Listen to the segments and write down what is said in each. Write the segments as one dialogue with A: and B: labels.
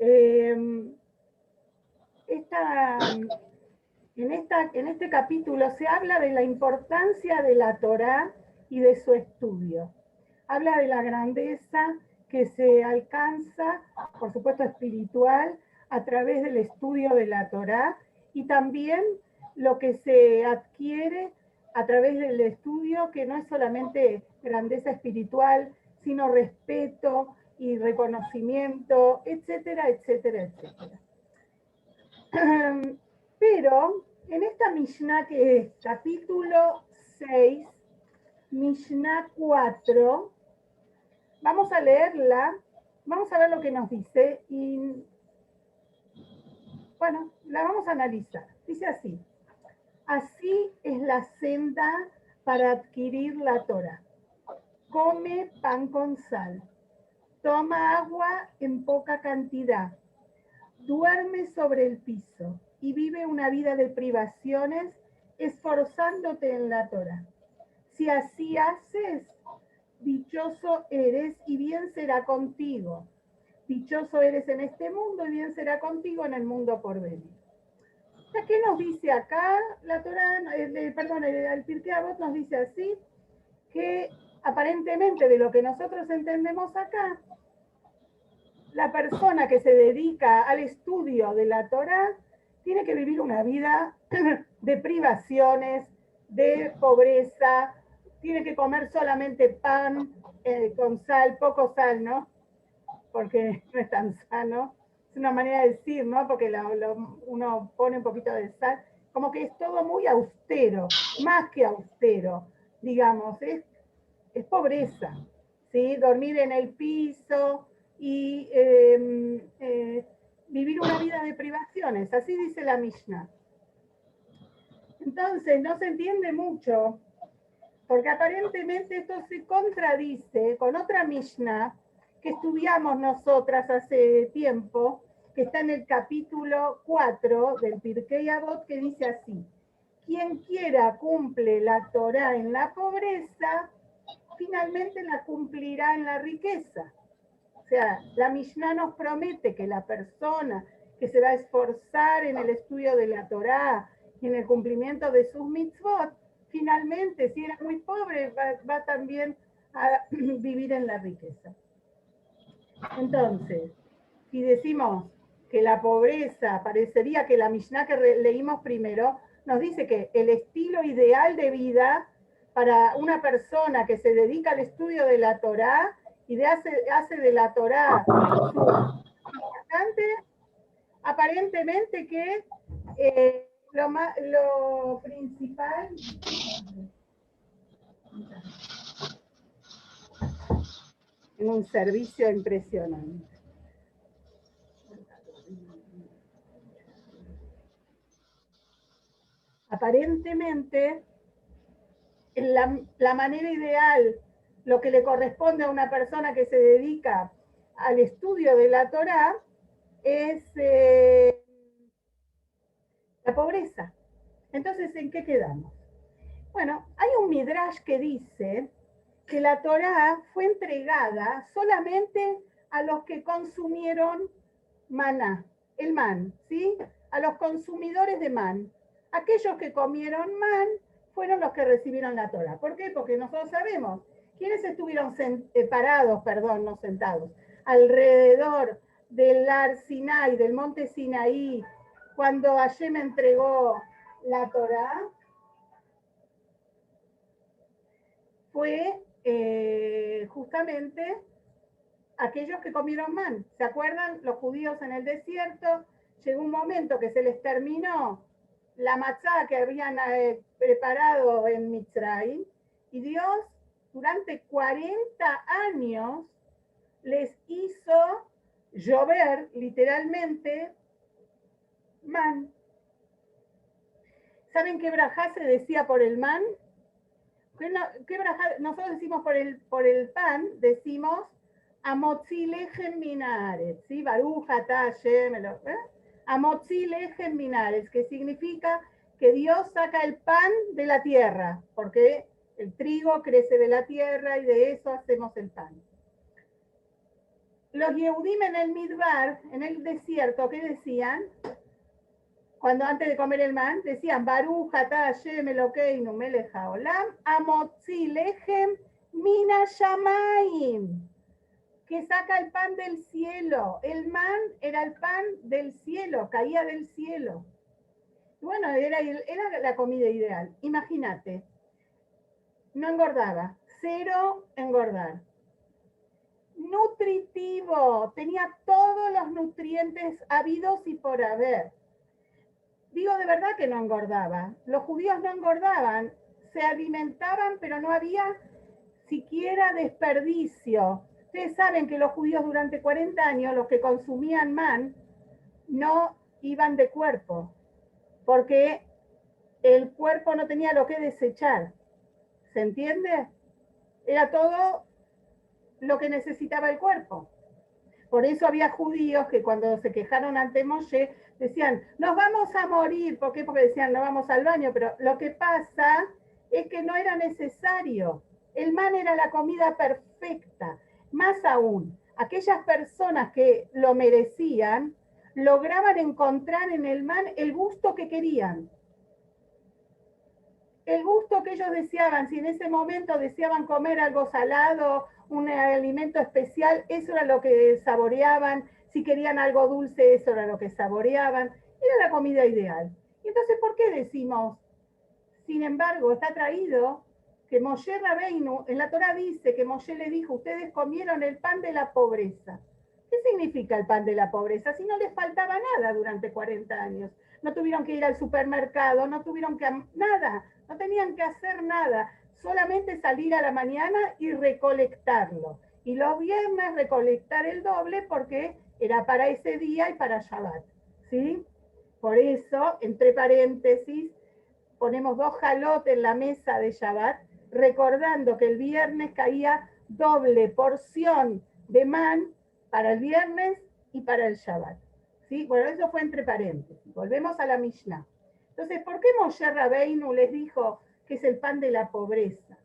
A: En este capítulo se habla de la importancia de la Torá y de su estudio. Habla de la grandeza que se alcanza, por supuesto espiritual, a través del estudio de la Torá, y también lo que se adquiere a través del estudio, que no es solamente grandeza espiritual, sino respeto y reconocimiento, etcétera, etcétera, etcétera. Pero en esta Mishnah, que es capítulo 6, Mishnah 4, vamos a leerla, vamos a ver lo que nos dice y, bueno, la vamos a analizar. Dice así: así es la senda para adquirir la Torá. Come pan con sal, toma agua en poca cantidad, duerme sobre el piso y vive una vida de privaciones esforzándote en la Torá. Si así haces, dichoso eres y bien será contigo. Dichoso eres en este mundo y bien será contigo en el mundo por venir. ¿Qué nos dice acá? La Torá, el Pirkei Avot nos dice así, que aparentemente de lo que nosotros entendemos acá, la persona que se dedica al estudio de la Torá tiene que vivir una vida de privaciones, de pobreza, tiene que comer solamente pan con sal, poco sal, ¿no? Porque no es tan sano. Es una manera de decir, ¿no? Porque uno pone un poquito de sal. Como que es todo muy austero, más que austero, digamos. Es pobreza, ¿sí? Dormir en el piso y vivir una vida de privaciones. Así dice la Mishnah. Entonces, no se entiende mucho, porque aparentemente esto se contradice con otra Mishnah que estudiamos nosotras hace tiempo, que está en el capítulo 4 del Pirkei Avot, que dice así: quien quiera cumple la Torá en la pobreza, finalmente la cumplirá en la riqueza. O sea, la Mishnah nos promete que la persona que se va a esforzar en el estudio de la Torá y en el cumplimiento de sus mitzvot, finalmente, si era muy pobre, va también a vivir en la riqueza. Entonces, si decimos que la pobreza, parecería que la Mishnah que leímos primero nos dice que el estilo ideal de vida para una persona que se dedica al estudio de la Torá y hace de la Torá su importante, aparentemente que lo principal... En un servicio impresionante. Aparentemente, la manera ideal, lo que le corresponde a una persona que se dedica al estudio de la Torá, es la pobreza. Entonces, ¿en qué quedamos? Bueno, hay un midrash que dice que la Torá fue entregada solamente a los que consumieron maná, el man, ¿sí? A los consumidores de man. Aquellos que comieron man fueron los que recibieron la Torá. ¿Por qué? Porque nosotros sabemos quiénes estuvieron parados, perdón, no sentados, alrededor del Ar Sinai, del monte Sinaí, cuando Hashem entregó la Torá. Fue justamente aquellos que comieron man. ¿Se acuerdan? Los judíos en el desierto, llegó un momento que se les terminó la matzá que habían preparado en Mitzrayim, y Dios durante 40 años les hizo llover literalmente man. ¿Saben qué brajá se decía por el man? ¿Qué brajá? Nosotros decimos por el pan, decimos Amotzi lechem minares, ¿sí? Baruch atah Hashem, Amotzi lechem minares, que significa que Dios saca el pan de la tierra, porque el trigo crece de la tierra y de eso hacemos el pan. los Yehudim en el Midbar, en el desierto, ¿qué decían? Cuando antes de comer el man, decían, Baruch atah Hashem Elokeinu melech haolam, amotzi lechem mina shamayim, que saca el pan del cielo. El man era el pan del cielo, caía del cielo. Bueno, era la comida ideal. Imagínate, no engordaba, cero engordar. Nutritivo, tenía todos los nutrientes habidos y por haber. Digo de verdad que no engordaba. Los judíos no engordaban, se alimentaban, pero no había siquiera desperdicio. Ustedes saben que los judíos durante 40 años, los que consumían man, no iban de cuerpo, porque el cuerpo no tenía lo que desechar. ¿Se entiende? Era todo lo que necesitaba el cuerpo. Por eso había judíos que cuando se quejaron ante Moshe decían, nos vamos a morir. ¿Por qué? Porque decían, no vamos al baño. Pero lo que pasa es que no era necesario. El man era la comida perfecta. Más aún, aquellas personas que lo merecían lograban encontrar en el man el gusto que querían. El gusto que ellos deseaban. Si en ese momento deseaban comer algo salado, un alimento especial, eso era lo que saboreaban. Si querían algo dulce, eso era lo que saboreaban. Era la comida ideal. Y entonces, ¿por qué decimos? Sin embargo, está traído que Moshe Rabbeinu, en la Torah dice que Moshe le dijo, ustedes comieron el pan de la pobreza. ¿Qué significa el pan de la pobreza? Si no les faltaba nada durante 40 años. No tuvieron que ir al supermercado, no tuvieron que nada, no tenían que hacer nada, solamente salir a la mañana y recolectarlo. Y los viernes recolectar el doble porque era para ese día y para Shabbat. ¿Sí? Por eso, entre paréntesis, ponemos 2 jalot en la mesa de Shabbat, recordando que el viernes caía doble porción de man para el viernes y para el Shabbat. ¿Sí? Bueno, eso fue entre paréntesis. Volvemos a la Mishnah. Entonces, ¿por qué Moshe Rabbeinu les dijo que es el pan de la pobreza?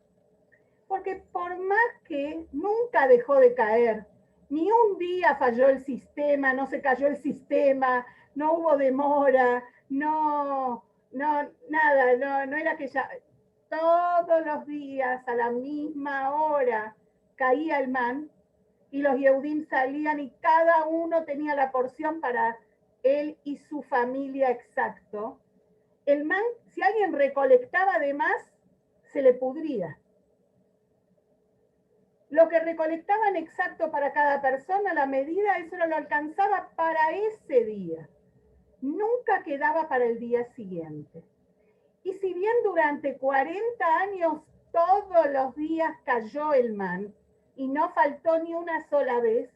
A: Porque por más que nunca dejó de caer, ni un día falló el sistema, no se cayó el sistema, no hubo demora, no nada, no era que ya todos los días a la misma hora caía el man y los Yehudim salían y cada uno tenía la porción para él y su familia exacto. El man, si alguien recolectaba de más, se le pudría. Lo que recolectaban exacto para cada persona, la medida, eso no lo alcanzaba para ese día. Nunca quedaba para el día siguiente. Y si bien durante 40 años todos los días cayó el man y no faltó ni una sola vez,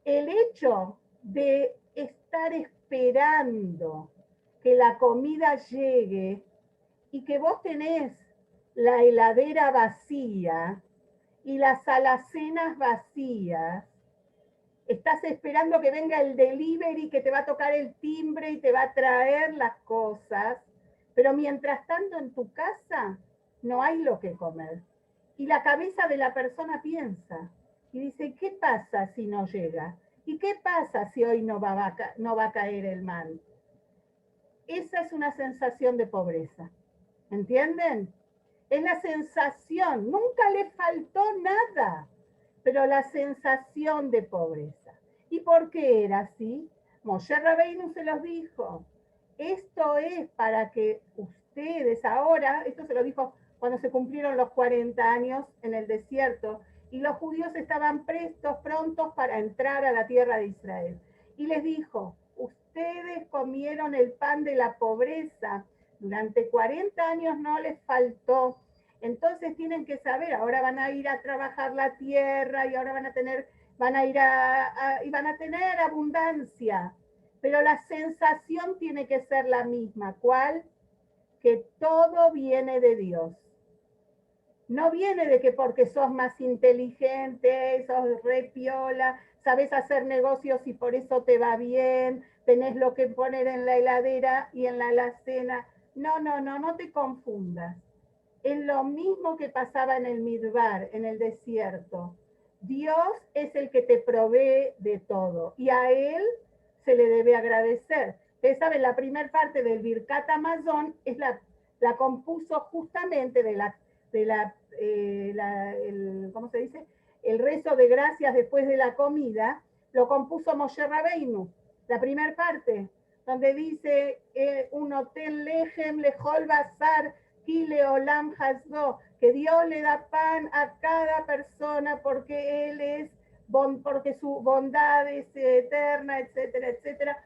A: el hecho de estar esperando que la comida llegue y que vos tenés la heladera vacía y las alacenas vacías, estás esperando que venga el delivery que te va a tocar el timbre y te va a traer las cosas, pero mientras tanto en tu casa no hay lo que comer. Y la cabeza de la persona piensa y dice, ¿qué pasa si no llega? ¿Y qué pasa si hoy no va a caer el man? Esa es una sensación de pobreza. ¿Entienden? Es la sensación, nunca le faltó nada, pero la sensación de pobreza. ¿Y por qué era así? Moshe Rabbeinu se los dijo. Esto es para que ustedes ahora, esto se lo dijo cuando se cumplieron los 40 años en el desierto, y los judíos estaban prontos para entrar a la tierra de Israel. Y les dijo, ustedes comieron el pan de la pobreza, durante 40 años no les faltó. Entonces tienen que saber, ahora van a ir a trabajar la tierra y ahora van a tener abundancia. Pero la sensación tiene que ser la misma. ¿Cuál? Que todo viene de Dios. No viene de que porque sos más inteligente, sos re piola, sabes hacer negocios y por eso te va bien, tenés lo que poner en la heladera y en la alacena. No te confundas. Es lo mismo que pasaba en el Midbar, en el desierto. Dios es el que te provee de todo y a Él se le debe agradecer. Ustedes saben, la primera parte del Birkat Hamazon es la compuso justamente ¿cómo se dice? El rezo de gracias después de la comida, lo compuso Moshe Rabbeinu, la primera parte, donde dice un hotel lejem lejol basar kile olam hasdo, que Dios le da pan a cada persona porque Él es porque su bondad es eterna, etcétera, etcétera.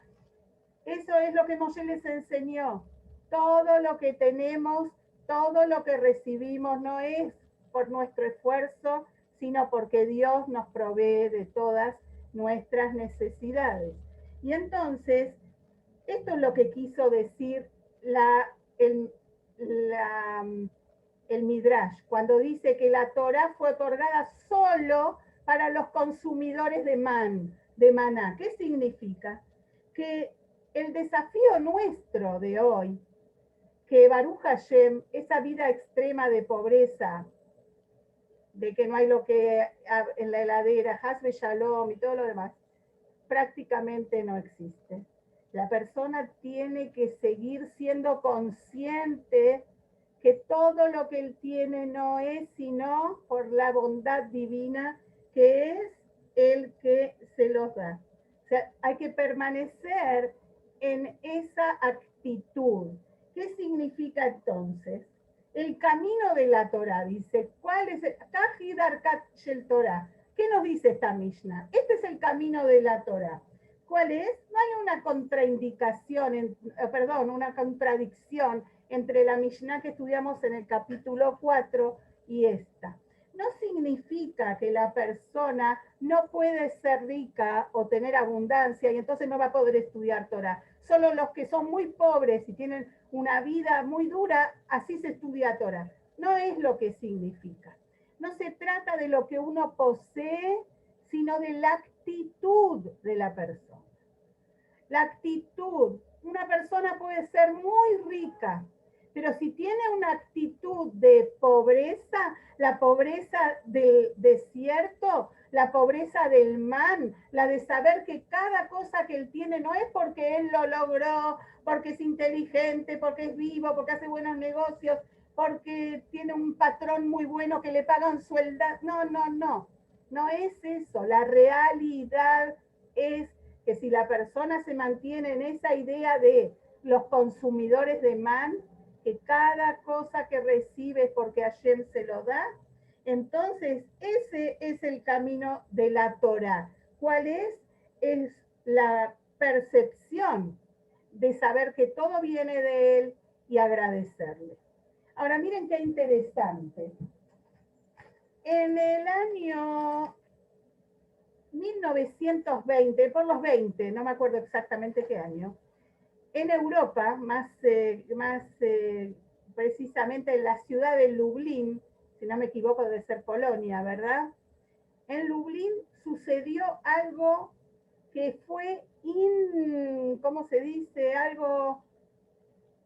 A: Eso es lo que Moshe les enseñó. Todo lo que tenemos, todo lo que recibimos no es por nuestro esfuerzo, sino porque Dios nos provee de todas nuestras necesidades. Y entonces, esto es lo que quiso decir el, el Midrash, cuando dice que la Torah fue otorgada solo para los consumidores de maná. ¿Qué significa? Que el desafío nuestro de hoy, que Baruch Hashem, esa vida extrema de pobreza, de que no hay lo que en la heladera, Hasbe Shalom y todo lo demás, prácticamente no existe. La persona tiene que seguir siendo consciente que todo lo que él tiene no es sino por la bondad divina que es el que se los da. O sea, hay que permanecer en esa actitud. ¿Qué significa entonces? El camino de la Torah, dice, ¿cuál es el Tahid Arkat Shel Torah? ¿Qué nos dice esta Mishnah? Este es el camino de la Torah. ¿Cuál es? No hay una contraindicación, una contradicción entre la Mishnah que estudiamos en el capítulo 4 y esta. No significa que la persona no puede ser rica o tener abundancia y entonces no va a poder estudiar Torah. Solo los que son muy pobres y tienen una vida muy dura, así se estudia Torah. No es lo que significa. No se trata de lo que uno posee, sino de la actitud de la persona. La actitud. Una persona puede ser muy rica, pero si tiene una actitud de pobreza, la pobreza del desierto, la pobreza del man, la de saber que cada cosa que él tiene no es porque él lo logró, porque es inteligente, porque es vivo, porque hace buenos negocios, porque tiene un patrón muy bueno que le pagan sueldo. No, no, no. No es eso. La realidad es que si la persona se mantiene en esa idea de los consumidores de man, que cada cosa que recibe es porque Hashem se lo da, entonces ese es el camino de la Torah. ¿Cuál es? Es la percepción de saber que todo viene de Él y agradecerle. Ahora miren qué interesante. En el año 1920, por los 20, no me acuerdo exactamente qué año, en Europa, más precisamente en la ciudad de Lublin, si no me equivoco debe ser Polonia, ¿verdad? En Lublin sucedió algo que fue, ¿cómo se dice? Algo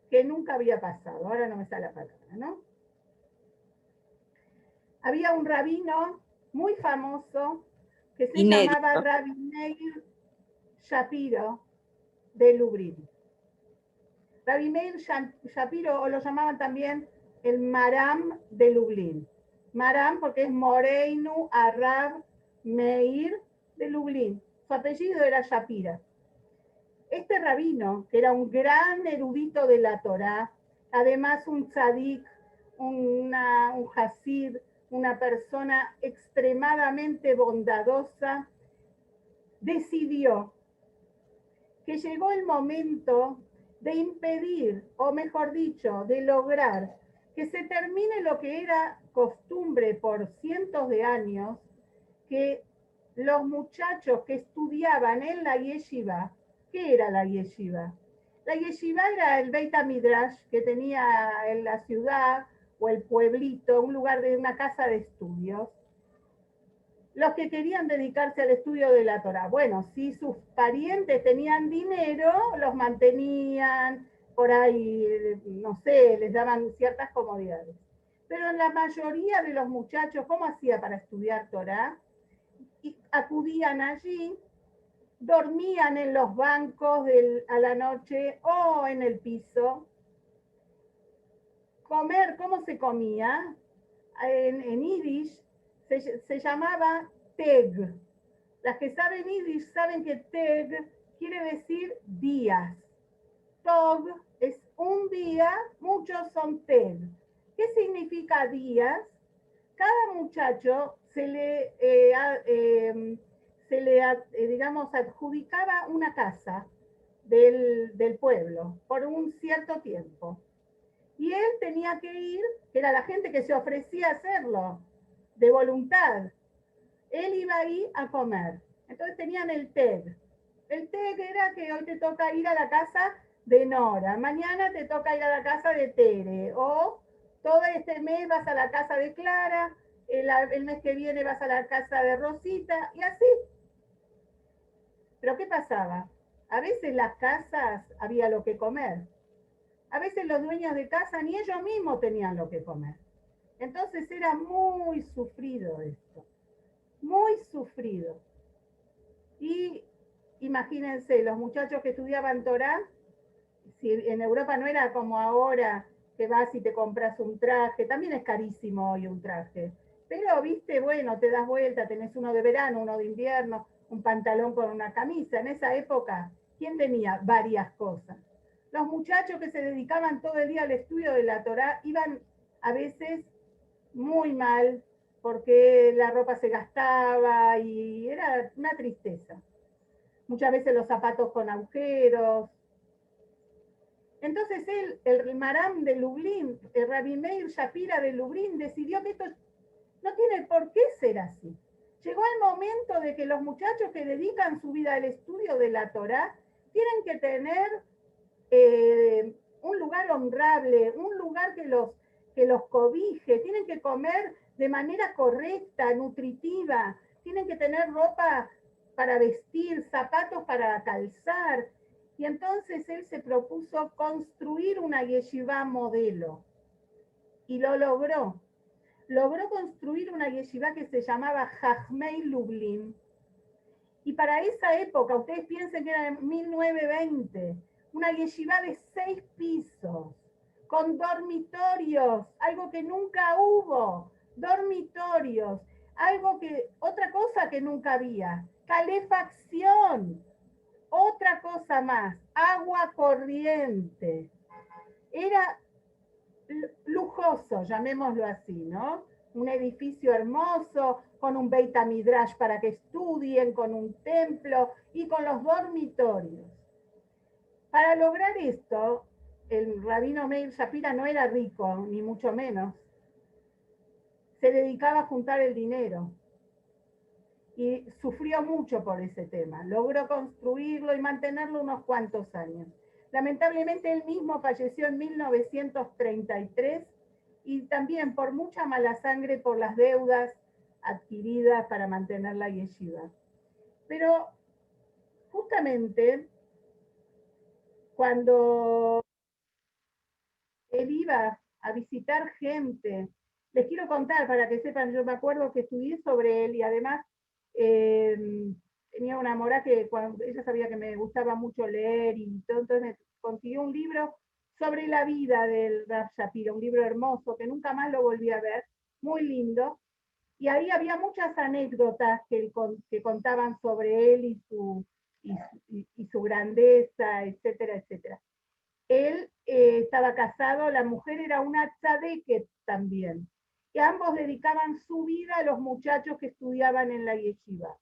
A: que nunca había pasado, ahora no me sale la palabra, ¿no? Había un rabino muy famoso que se llamaba Rabbi Meir Shapiro de Lublin. Rabbi Meir Shapiro, o lo llamaban también el Maram de Lublin. Maram porque es Moreinu Arab Meir de Lublin. Su apellido era Shapira. Este rabino, que era un gran erudito de la Torá, además un tzadik, un hasid, una persona extremadamente bondadosa, decidió que llegó el momento de impedir, o mejor dicho, de lograr que se termine lo que era costumbre por cientos de años, que los muchachos que estudiaban en la yeshiva, ¿qué era la yeshiva? La yeshiva era el Beit HaMidrash que tenía en la ciudad o el pueblito, un lugar de una casa de estudios. Los que querían dedicarse al estudio de la Torah. Bueno, si sus parientes tenían dinero, los mantenían, por ahí, no sé, les daban ciertas comodidades. Pero en la mayoría de los muchachos, ¿cómo hacía para estudiar Torah? acudían allí, dormían en los bancos a la noche o en el piso. Comer, ¿cómo se comía? En Yiddish se llamaba teg. Las que saben Yiddish saben que teg quiere decir días. Tog es un día, muchos son teg. ¿Qué significa días? Cada muchacho digamos, adjudicaba una casa del pueblo por un cierto tiempo. Y él tenía que ir, que era la gente que se ofrecía a hacerlo, de voluntad. Él iba ahí a comer. Entonces tenían el TEG. El TEG era que hoy te toca ir a la casa de Nora, mañana te toca ir a la casa de Tere, o todo este mes vas a la casa de Clara, el mes que viene vas a la casa de Rosita, y así. Pero ¿qué pasaba? A veces las casas había lo que comer. A veces los dueños de casa ni ellos mismos tenían lo que comer. Entonces era muy sufrido esto, muy sufrido. Y imagínense, los muchachos que estudiaban Torah, si en Europa no era como ahora, que vas y te compras un traje, también es carísimo hoy un traje, pero viste, bueno, te das vuelta, tenés uno de verano, uno de invierno, un pantalón con una camisa. En esa época, ¿quién tenía varias cosas? Los muchachos que se dedicaban todo el día al estudio de la Torah iban a veces muy mal porque la ropa se gastaba y era una tristeza. Muchas veces los zapatos con agujeros. Entonces el Maram de Lublin, el Rabbi Meir Shapira de Lublin, decidió que esto no tiene por qué ser así. Llegó el momento de que los muchachos que dedican su vida al estudio de la Torah tienen que tener un lugar honrable, un lugar que los cobije, tienen que comer de manera correcta, nutritiva, tienen que tener ropa para vestir, zapatos para calzar. Y entonces él se propuso construir una yeshiva modelo. Y lo logró. Logró construir una yeshiva que se llamaba Jajmei Lublin. Y para esa época, ustedes piensen que era en 1920, una yeshiva de 6 pisos, con dormitorios, algo que nunca hubo, dormitorios, otra cosa que nunca había, calefacción, otra cosa más, agua corriente. Era lujoso, llamémoslo así, ¿no? Un edificio hermoso, con un Beit HaMidrash para que estudien, con un templo y con los dormitorios. Para lograr esto, el rabino Meir Shapira no era rico, ni mucho menos. Se dedicaba a juntar el dinero y sufrió mucho por ese tema. Logró construirlo y mantenerlo unos cuantos años. Lamentablemente él mismo falleció en 1933 y también por mucha mala sangre por las deudas adquiridas para mantener la yeshiva. Pero justamente cuando él iba a visitar gente, les quiero contar para que sepan, yo me acuerdo que estudié sobre él y además tenía una mora que cuando ella sabía que me gustaba mucho leer y todo, entonces me consiguió un libro sobre la vida del Rav Shapira, un libro hermoso que nunca más lo volví a ver, muy lindo, y ahí había muchas anécdotas que contaban sobre él y su grandeza, etcétera, etcétera. Él estaba casado, la mujer era una tzadeket también, y ambos dedicaban su vida a los muchachos que estudiaban en la yeshiva,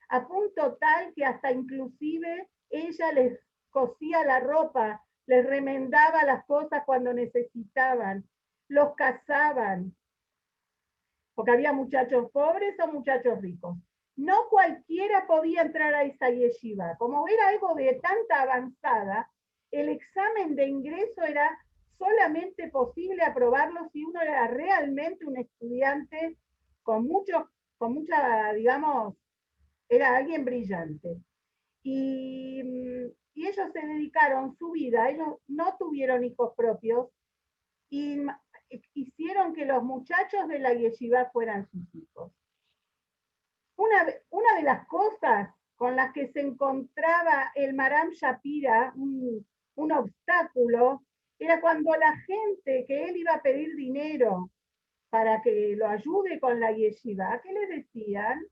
A: a punto tal que hasta inclusive ella les cosía la ropa, les remendaba las cosas cuando necesitaban, los casaban, porque había muchachos pobres o muchachos ricos. No cualquiera podía entrar a esa yeshiva. Como era algo de tanta avanzada, el examen de ingreso era solamente posible aprobarlo si uno era realmente un estudiante con mucha, digamos, era alguien brillante. Y ellos se dedicaron su vida, ellos no tuvieron hijos propios y hicieron que los muchachos de la yeshiva fueran sus hijos. Una de las cosas con las que se encontraba el Maram Shapira, un obstáculo, era cuando la gente que él iba a pedir dinero para que lo ayude con la yeshiva, ¿qué le decían?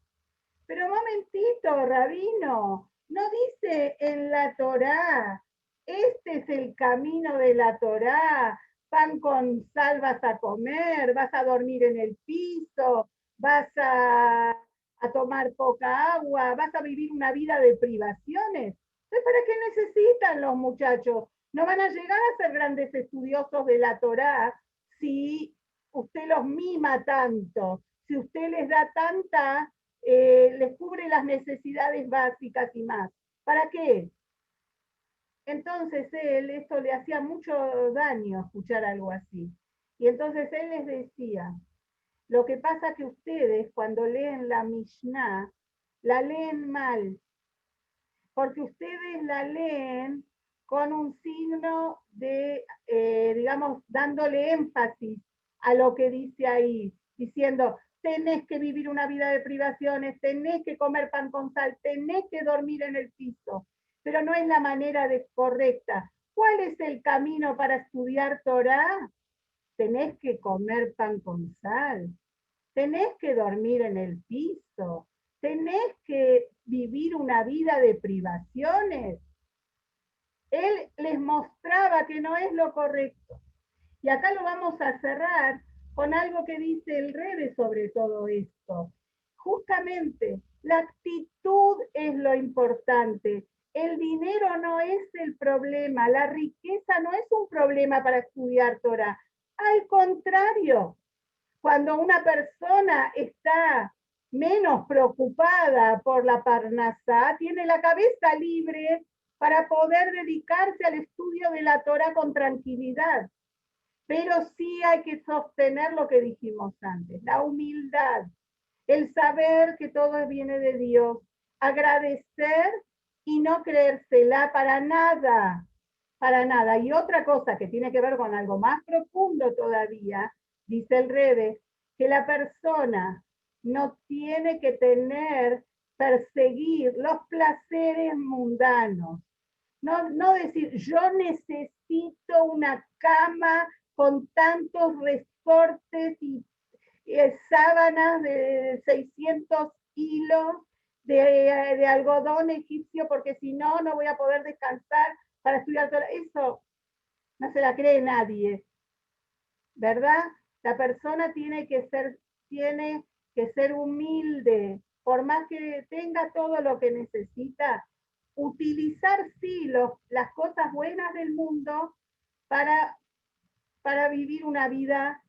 A: Pero momentito, rabino, no dice en la Torá, este es el camino de la Torá, pan con sal vas a comer, vas a dormir en el piso, vas a tomar poca agua, vas a vivir una vida de privaciones. Entonces, ¿para qué necesitan los muchachos? No van a llegar a ser grandes estudiosos de la Torá si usted los mima tanto, si usted les da tanta les cubre las necesidades básicas y más. ¿Para qué? Entonces él, esto le hacía mucho daño escuchar algo así. Y entonces él les decía, lo que pasa que ustedes cuando leen la Mishnah, la leen mal, porque ustedes la leen con un signo de, digamos, dándole énfasis a lo que dice ahí, diciendo, tenés que vivir una vida de privaciones, tenés que comer pan con sal, tenés que dormir en el piso, pero no es la manera correcta. ¿Cuál es el camino para estudiar Torah? Tenés que comer pan con sal, tenés que dormir en el piso, tenés que vivir una vida de privaciones. Él les mostraba que no es lo correcto. Y acá lo vamos a cerrar con algo que dice el Rebe sobre todo esto. Justamente, la actitud es lo importante. El dinero no es el problema, la riqueza no es un problema para estudiar Torah. Al contrario, cuando una persona está menos preocupada por la parnasá, tiene la cabeza libre para poder dedicarse al estudio de la Torah con tranquilidad. Pero sí hay que sostener lo que dijimos antes, la humildad, el saber que todo viene de Dios, agradecer y no creérsela para nada, para nada. Y otra cosa que tiene que ver con algo más profundo todavía, dice el Rebe, que la persona no tiene que perseguir los placeres mundanos. No decir, yo necesito una cama con tantos resortes y sábanas de 600 hilos de algodón egipcio, porque si no, no voy a poder descansar para estudiar todo eso. No se la cree nadie, ¿verdad? La persona tiene que ser humilde, por más que tenga todo lo que necesita, utilizar sí las cosas buenas del mundo para, para vivir una vida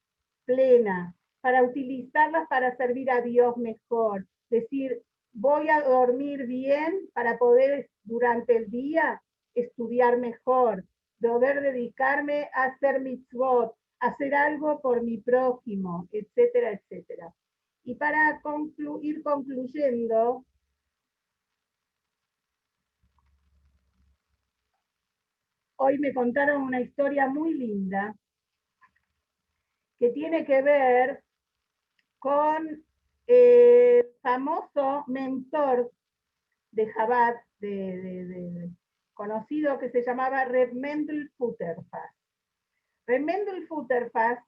A: plena, para utilizarlas para servir a Dios mejor. Decir, voy a dormir bien para poder durante el día estudiar mejor, poder dedicarme a hacer mitzvot, hacer algo por mi prójimo, etcétera, etcétera. Y para ir concluyendo, hoy me contaron una historia muy linda que tiene que ver con el famoso mentor de Chabad, conocido, que se llamaba Reb Mendel Futterfass. Reb Mendel Futterfass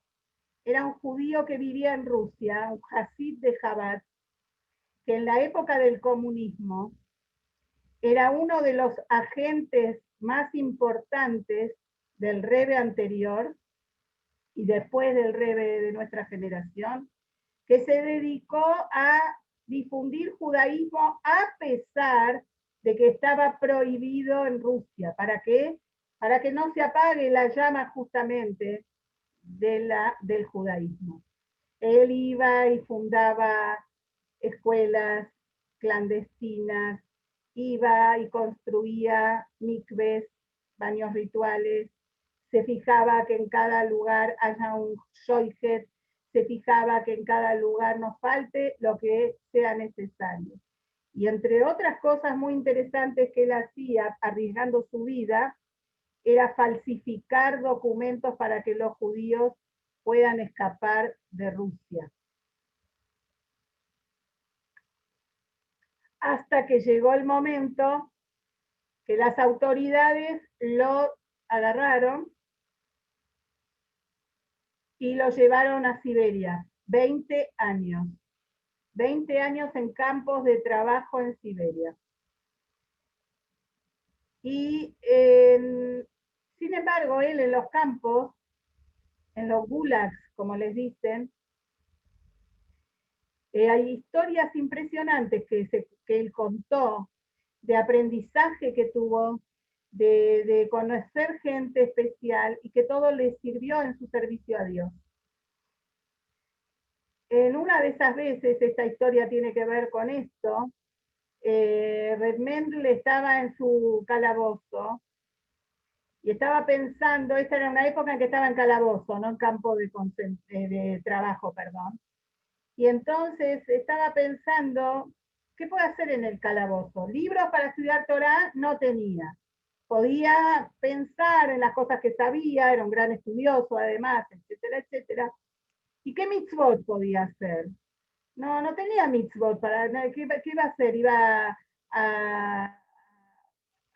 A: era un judío que vivía en Rusia, un hasid de Chabad, que en la época del comunismo era uno de los agentes más importantes del Rebbe anterior y después del Rebbe de nuestra generación, que se dedicó a difundir judaísmo a pesar de que estaba prohibido en Rusia. ¿Para qué? Para que no se apague la llama justamente del judaísmo. Él iba y fundaba escuelas clandestinas, iba y construía mikves, baños rituales, se fijaba que en cada lugar haya un shoyhet, se fijaba que en cada lugar nos falte lo que sea necesario. Y entre otras cosas muy interesantes que él hacía, arriesgando su vida, era falsificar documentos para que los judíos puedan escapar de Rusia. hasta que llegó el momento que las autoridades lo agarraron y lo llevaron a Siberia. 20 años. 20 años en campos de trabajo en Siberia. Y sin embargo, él en los campos, en los gulags, como les dicen, hay historias impresionantes que él contó, de aprendizaje que tuvo, de conocer gente especial y que todo le sirvió en su servicio a Dios. En una de esas veces, esta historia tiene que ver con esto, Reb Mendel estaba en su calabozo y estaba pensando, esta era una época en que estaba en calabozo, no en campo de trabajo, perdón. Y entonces estaba pensando, ¿qué puedo hacer en el calabozo? Libros para estudiar Torah no tenía. Podía pensar en las cosas que sabía, era un gran estudioso además, etcétera, etcétera. ¿Y qué mitzvot podía hacer? No tenía mitzvot. ¿Qué iba a hacer? Iba a,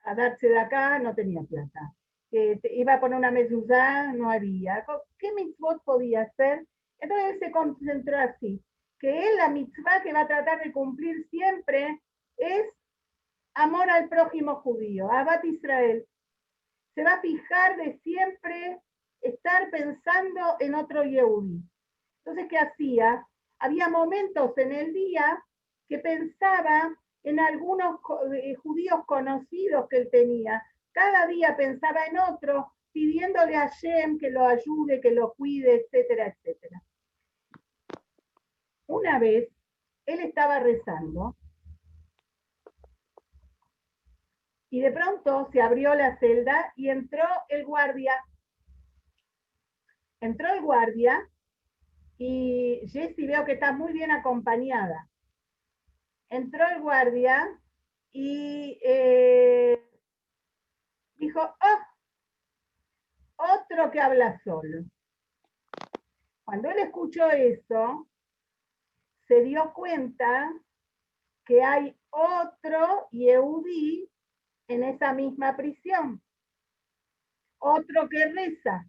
A: a darse de acá, no tenía plata. Iba a poner una mezuzá, no había. ¿Qué mitzvot podía hacer? Entonces él se concentró así, que él la mitzvah que va a tratar de cumplir siempre es amor al prójimo judío, Abat Israel. Se va a fijar de siempre estar pensando en otro Yehudi. Entonces, ¿qué hacía? Había momentos en el día que pensaba en algunos judíos conocidos que él tenía. Cada día pensaba en otro, pidiéndole a Shem que lo ayude, que lo cuide, etcétera, etcétera. Una vez, él estaba rezando y de pronto se abrió la celda y entró el guardia. Entró el guardia y Jessie veo que está muy bien acompañada. Entró el guardia y dijo, oh, otro que habla solo. Cuando él escuchó eso, se dio cuenta que hay otro Yehudí en esa misma prisión, otro que reza.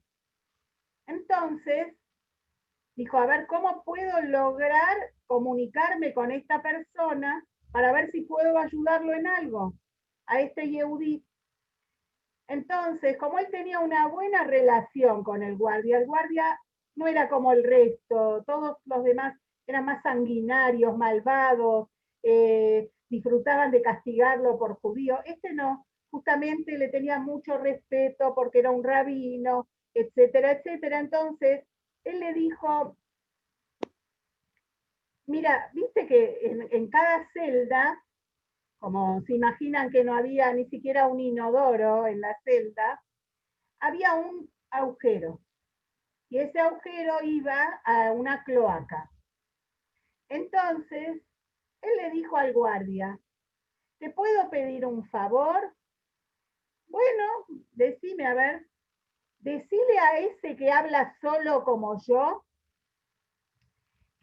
A: Entonces, dijo, a ver, ¿cómo puedo lograr comunicarme con esta persona para ver si puedo ayudarlo en algo, a este Yehudí? Entonces, como él tenía una buena relación con el guardia no era como el resto, todos los demás eran más sanguinarios, malvados, disfrutaban de castigarlo por judío. Este no, justamente le tenía mucho respeto porque era un rabino, etcétera, etcétera. Entonces, él le dijo, mira, viste que en cada celda, como se imaginan que no había ni siquiera un inodoro en la celda, había un agujero y ese agujero iba a una cloaca. Entonces, él le dijo al guardia, ¿te puedo pedir un favor? Bueno, decime, a ver, decile a ese que habla solo como yo,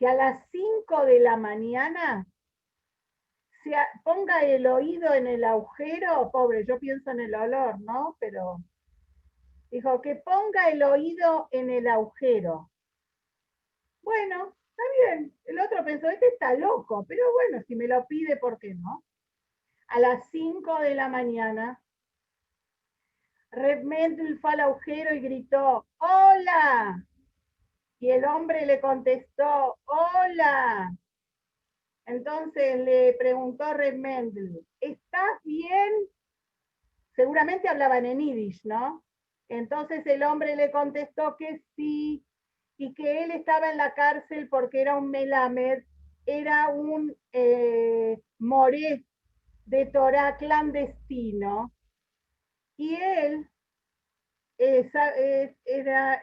A: que a las 5 de la mañana se ponga el oído en el agujero, pobre, yo pienso en el olor, ¿no? Pero dijo, que ponga el oído en el agujero. Bueno, está bien. El otro pensó, este está loco, pero bueno, si me lo pide, ¿por qué no? A las 5 de la mañana, Reb Mendel fue al agujero y gritó, ¡hola! Y el hombre le contestó, ¡hola! Entonces le preguntó Reb Mendel, ¿estás bien? Seguramente hablaban en yiddish, ¿no? Entonces el hombre le contestó que sí, y que él estaba en la cárcel porque era un melamed, era un moré de Torah clandestino, y él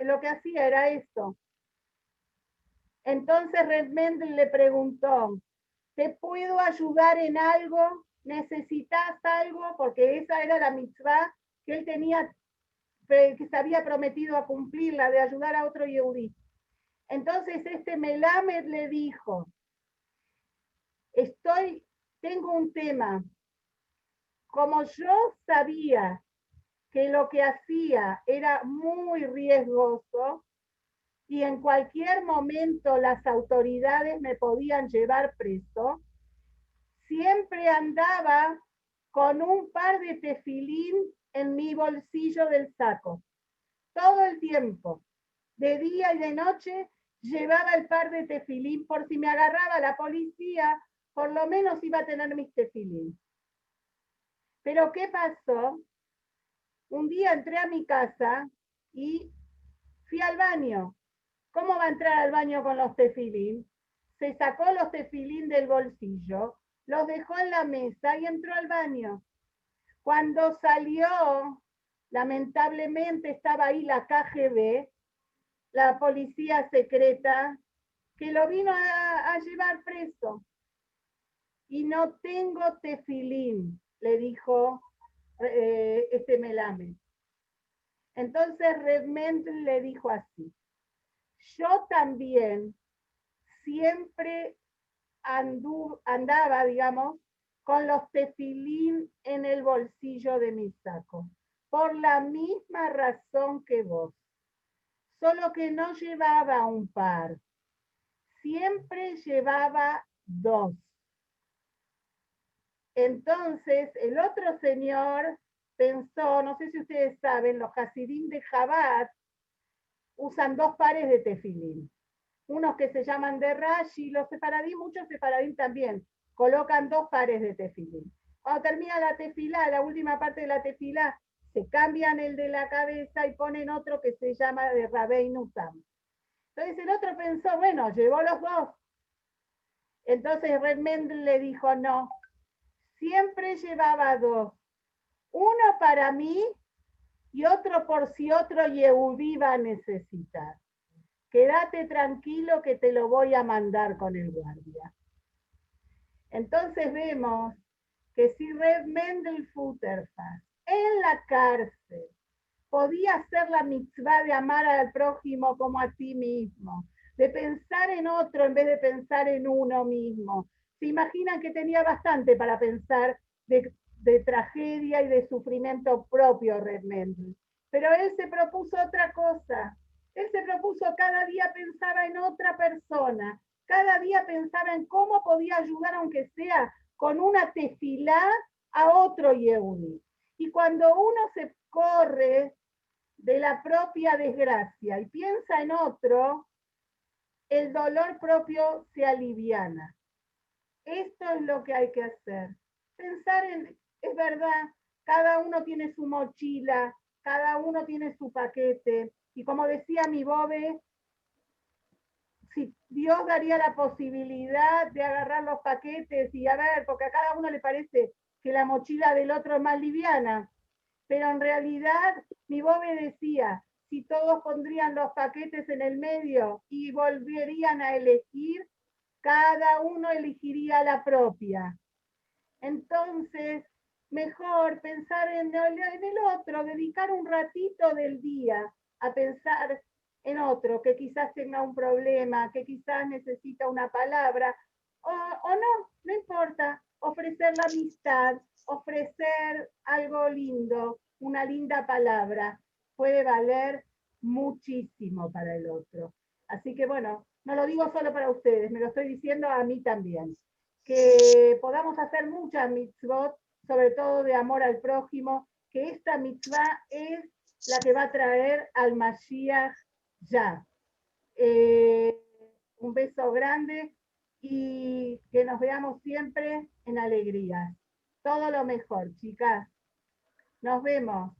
A: lo que hacía era esto. Entonces Reb Mendel le preguntó, ¿te puedo ayudar en algo? ¿Necesitas algo? Porque esa era la mitzvah que él tenía, que se había prometido a cumplirla, de ayudar a otro yehudí. Entonces este Melamed le dijo, estoy tengo un tema. Como yo sabía que lo que hacía era muy riesgoso y en cualquier momento las autoridades me podían llevar preso, siempre andaba con un par de tefilín en mi bolsillo del saco. Todo el tiempo, de día y de noche, llevaba el par de tefilín por si me agarraba la policía, por lo menos iba a tener mis tefilín. Pero ¿qué pasó? Un día entré a mi casa y fui al baño. ¿Cómo va a entrar al baño con los tefilín? Se sacó los tefilín del bolsillo, los dejó en la mesa y entró al baño. Cuando salió, lamentablemente estaba ahí la KGB, la policía secreta, que lo vino a llevar preso. Y no tengo tefilín, le dijo este Melame. Entonces Redmond le dijo así: yo también siempre andaba, digamos, con los tefilín en el bolsillo de mi saco, por la misma razón que vos, solo que no llevaba un par, siempre llevaba dos. Entonces, el otro señor pensó, no sé si ustedes saben, los Hasidim de Chabad usan dos pares de tefilín. Unos que se llaman de Rashi, los sefaradín, muchos sefaradín también, colocan dos pares de tefilín. Cuando termina la tefilá, la última parte de la tefilá, se cambian el de la cabeza y ponen otro que se llama de Rabeinu Tam. Entonces el otro pensó, bueno, llevó los dos. Entonces Redmond le dijo, no, siempre llevaba dos. Uno para mí y otro por si otro Yehudí va a necesitar. Quédate tranquilo que te lo voy a mandar con el guardia. Entonces vemos que si Reb Mendel Futterfast en la cárcel podía hacer la mitzvah de amar al prójimo como a ti mismo, de pensar en otro en vez de pensar en uno mismo. Se imaginan que tenía bastante para pensar de tragedia y de sufrimiento propio Reb Mendel. Pero él se propuso otra cosa. Él se propuso cada día pensaba en otra persona, cada día pensaba en cómo podía ayudar, aunque sea con una tefilá, a otro Yehudi. Y cuando uno se corre de la propia desgracia y piensa en otro, el dolor propio se aliviana. Esto es lo que hay que hacer. Pensar en, es verdad, cada uno tiene su mochila, cada uno tiene su paquete. Y como decía mi Bobe, si Dios daría la posibilidad de agarrar los paquetes y a ver, porque a cada uno le parece que la mochila del otro es más liviana, pero en realidad mi Bobe decía, si todos pondrían los paquetes en el medio y volverían a elegir, cada uno elegiría la propia. Entonces, mejor pensar en el otro, dedicar un ratito del día a pensar en otro que quizás tenga un problema, que quizás necesita una palabra, o no, no importa, ofrecer la amistad, ofrecer algo lindo, una linda palabra, puede valer muchísimo para el otro. Así que bueno, no lo digo solo para ustedes, me lo estoy diciendo a mí también. Que podamos hacer muchas mitzvot, sobre todo de amor al prójimo, que esta mitzvah es la que va a traer al Mashiach ya. Un beso grande y que nos veamos siempre en alegría. Todo lo mejor, chicas. Nos vemos.